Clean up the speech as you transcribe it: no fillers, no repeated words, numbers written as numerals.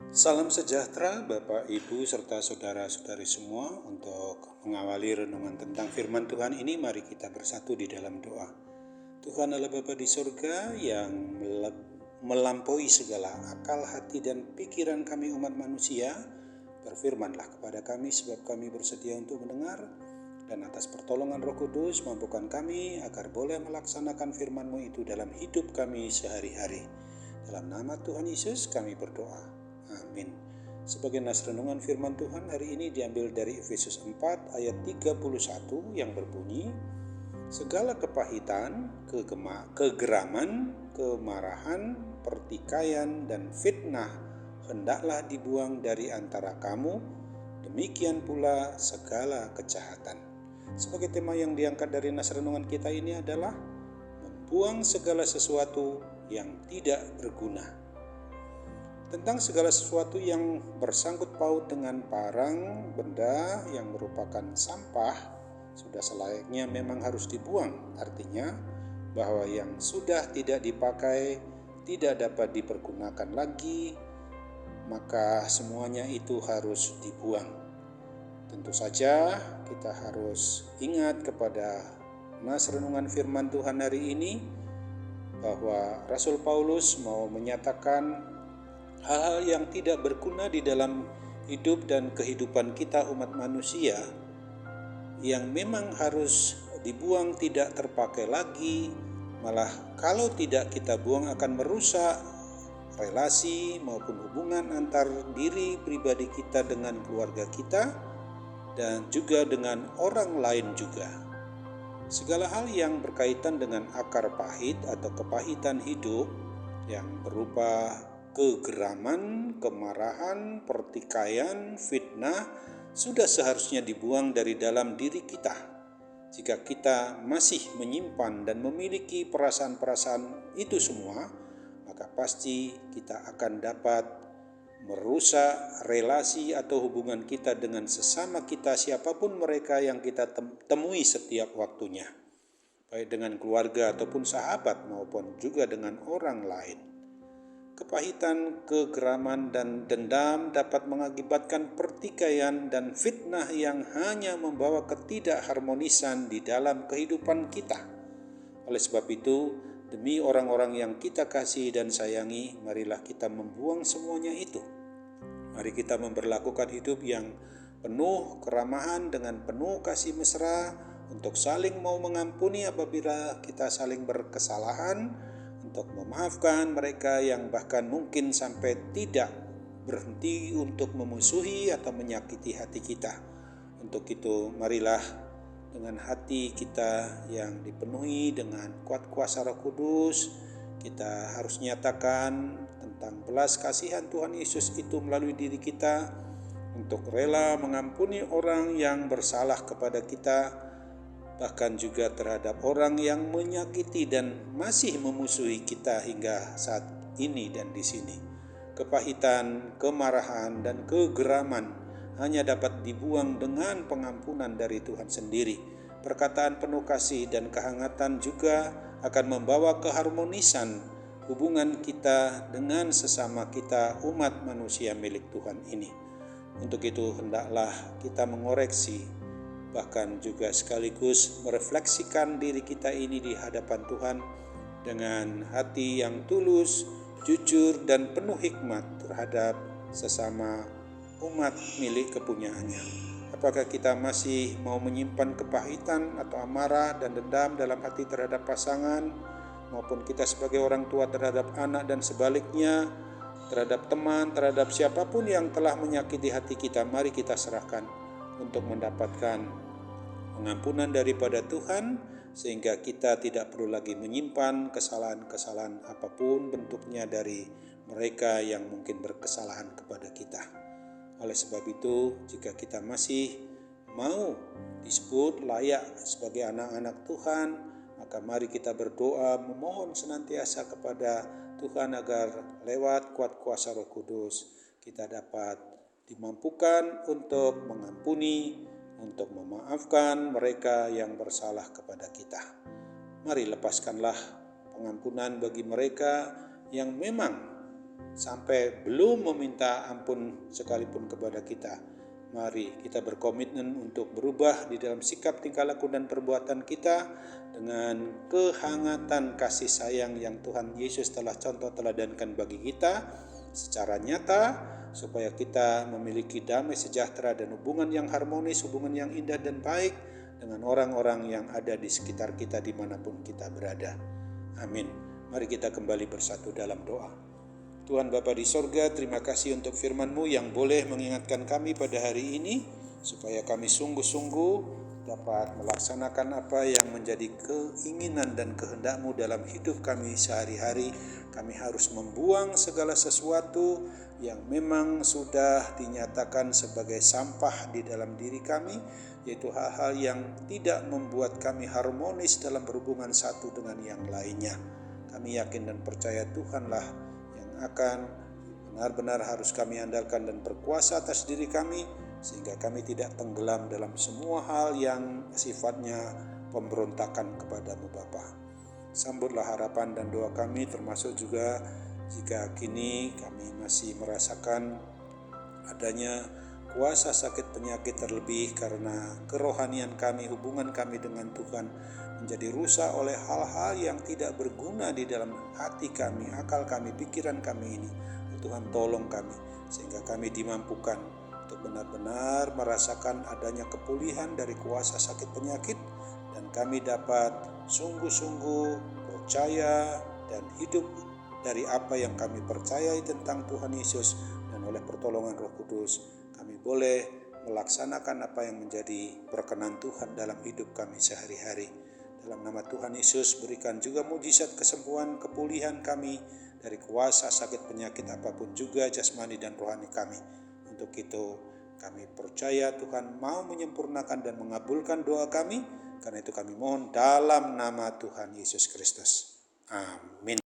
Salam sejahtera Bapak, Ibu, serta saudara-saudari semua. Untuk mengawali renungan tentang firman Tuhan ini, mari kita bersatu di dalam doa. Tuhan Allah Bapa di surga yang melampaui segala akal, hati, dan pikiran kami umat manusia, berfirmanlah kepada kami sebab kami bersedia untuk mendengar, dan atas pertolongan Roh Kudus mampukan kami agar boleh melaksanakan firman-Mu itu dalam hidup kami sehari-hari. Dalam nama Tuhan Yesus kami berdoa. Amin. Sebagai nas renungan firman Tuhan hari ini diambil dari Efesus 4 ayat 31 yang berbunyi, segala kepahitan, kegeraman, kemarahan, pertikaian, dan fitnah hendaklah dibuang dari antara kamu, demikian pula segala kejahatan. Sebagai tema yang diangkat dari nas renungan kita ini adalah membuang segala sesuatu yang tidak berguna. Tentang segala sesuatu yang bersangkut paut dengan barang, benda yang merupakan sampah, sudah selayaknya memang harus dibuang. Artinya bahwa yang sudah tidak dipakai, tidak dapat dipergunakan lagi, maka semuanya itu harus dibuang. Tentu saja kita harus ingat kepada nas renungan firman Tuhan hari ini, bahwa Rasul Paulus mau menyatakan hal-hal yang tidak berguna di dalam hidup dan kehidupan kita umat manusia yang memang harus dibuang, tidak terpakai lagi, malah kalau tidak kita buang akan merusak relasi maupun hubungan antar diri pribadi kita dengan keluarga kita dan juga dengan orang lain juga. Segala hal yang berkaitan dengan akar pahit atau kepahitan hidup yang berupa kegeraman, kemarahan, pertikaian, fitnah sudah seharusnya dibuang dari dalam diri kita. Jika kita masih menyimpan dan memiliki perasaan-perasaan itu semua, maka pasti kita akan dapat merusak relasi atau hubungan kita dengan sesama kita, siapapun mereka yang kita temui setiap waktunya, baik dengan keluarga ataupun sahabat maupun juga dengan orang lain. Kepahitan, kegeraman, dan dendam dapat mengakibatkan pertikaian dan fitnah yang hanya membawa ketidakharmonisan di dalam kehidupan kita. Oleh sebab itu, demi orang-orang yang kita kasih dan sayangi, marilah kita membuang semuanya itu. Mari kita memperlakukan hidup yang penuh keramahan dengan penuh kasih mesra, untuk saling mau mengampuni apabila kita saling berkesalahan, untuk memaafkan mereka yang bahkan mungkin sampai tidak berhenti untuk memusuhi atau menyakiti hati kita. Untuk itu marilah dengan hati kita yang dipenuhi dengan kuat kuasa Roh Kudus, kita harus nyatakan tentang belas kasihan Tuhan Yesus itu melalui diri kita, untuk rela mengampuni orang yang bersalah kepada kita, bahkan juga terhadap orang yang menyakiti dan masih memusuhi kita hingga saat ini dan di sini. Kepahitan, kemarahan, dan kegeraman hanya dapat dibuang dengan pengampunan dari Tuhan sendiri. Perkataan penuh kasih dan kehangatan juga akan membawa keharmonisan hubungan kita dengan sesama kita umat manusia milik Tuhan ini. Untuk itu hendaklah kita mengoreksi, bahkan juga sekaligus merefleksikan diri kita ini di hadapan Tuhan dengan hati yang tulus, jujur, dan penuh hikmat terhadap sesama umat milik kepunyaannya. Apakah kita masih mau menyimpan kepahitan atau amarah dan dendam dalam hati terhadap pasangan, maupun kita sebagai orang tua terhadap anak, dan sebaliknya terhadap teman, terhadap siapapun yang telah menyakiti hati kita? Mari kita serahkan untuk mendapatkan pengampunan daripada Tuhan, sehingga kita tidak perlu lagi menyimpan kesalahan-kesalahan apapun bentuknya dari mereka yang mungkin berkesalahan kepada kita. Oleh sebab itu, jika kita masih mau disebut layak sebagai anak-anak Tuhan, maka mari kita berdoa memohon senantiasa kepada Tuhan agar lewat kuat kuasa Roh Kudus kita dapat dimampukan untuk mengampuni, untuk memaafkan mereka yang bersalah kepada kita. Mari lepaskanlah pengampunan bagi mereka yang memang sampai belum meminta ampun sekalipun kepada kita. Mari kita berkomitmen untuk berubah di dalam sikap, tingkah laku, dan perbuatan kita dengan kehangatan kasih sayang yang Tuhan Yesus telah contoh teladankan bagi kita secara nyata, supaya kita memiliki damai sejahtera dan hubungan yang harmonis, hubungan yang indah dan baik dengan orang-orang yang ada di sekitar kita dimanapun kita berada. Amin. Mari kita kembali bersatu dalam doa. Tuhan Bapa di sorga, terima kasih untuk firman-Mu yang boleh mengingatkan kami pada hari ini, supaya kami sungguh-sungguh dapat melaksanakan apa yang menjadi keinginan dan kehendak-Mu dalam hidup kami sehari-hari. Kami harus membuang segala sesuatu yang memang sudah dinyatakan sebagai sampah di dalam diri kami, yaitu hal-hal yang tidak membuat kami harmonis dalam berhubungan satu dengan yang lainnya. Kami yakin dan percaya Tuhanlah akan benar-benar harus kami andalkan dan berkuasa atas diri kami, sehingga kami tidak tenggelam dalam semua hal yang sifatnya pemberontakan kepadamu Bapa. Sambutlah harapan dan doa kami, termasuk juga jika kini kami masih merasakan adanya kuasa sakit penyakit, terlebih karena kerohanian kami, hubungan kami dengan Tuhan menjadi rusak oleh hal-hal yang tidak berguna di dalam hati kami, akal kami, pikiran kami ini. Tuhan tolong kami sehingga kami dimampukan untuk benar-benar merasakan adanya kepulihan dari kuasa sakit penyakit, dan kami dapat sungguh-sungguh percaya dan hidup dari apa yang kami percayai tentang Tuhan Yesus, dan oleh pertolongan Roh Kudus kami boleh melaksanakan apa yang menjadi perkenan Tuhan dalam hidup kami sehari-hari. Dalam nama Tuhan Yesus, berikan juga mujizat kesembuhan, kepulihan kami dari kuasa sakit penyakit apapun juga jasmani dan rohani kami. Untuk itu kami percaya Tuhan mau menyempurnakan dan mengabulkan doa kami. Karena itu kami mohon dalam nama Tuhan Yesus Kristus. Amin.